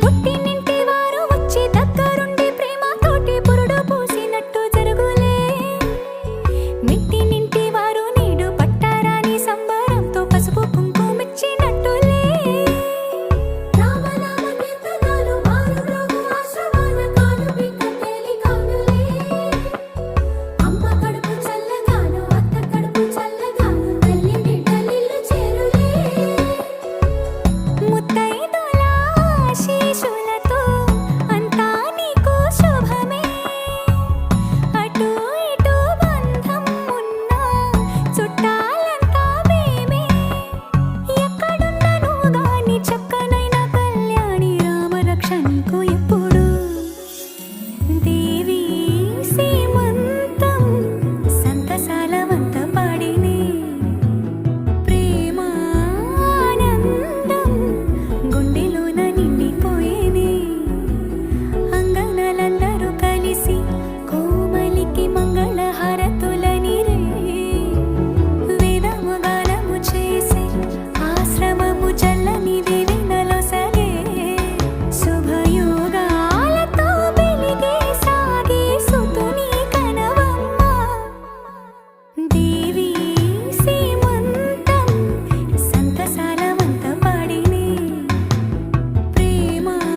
పుట్టినింటి వారు వచ్చి దగ్గరుండి ప్రేమతోటి పురుడు పోసినట్టు జరుగులే. మెట్టినింటి వారు నీడు పట్టారాని సంబరంతో పసుపు కుంకుమిచ్చినట్టులే. రామనామ కీర్తనలు మారు రోగు ఆశ్రమాన కాలు బిడ్డ తేలికానులే. అమ్మ కడుపు చల్లగాను అత్త కడుపు చల్లగాను తల్లి బిడ్డలిల్లు చేరులే. ముత్తైదుల ఆశీస్సులతో అంతా నీకు శుభమే. అటు ఇటు బంధం ఉన్నా చుట్టాలంతా మేమే. ఎక్కడున్నా నువ్వు గాని చక్కనైన కళ్యాణి రామరక్ష నీకు ఎప్పుడు. దేవి సీమంతం సంతసాల వంత పాడినే. ప్రేమ ఆనందం గుండెలోన నిండిపోయేనే. అంగనలందరూ కలిసి కోమలికి మంగళ హారతులనిరే. వేదము గానము చేసే ఆశ్రమము చల్లని దేవి నలొసలే. శుభయోగాలతో వెలిగే సాగే సుతుని కనవమ్మ. దేవి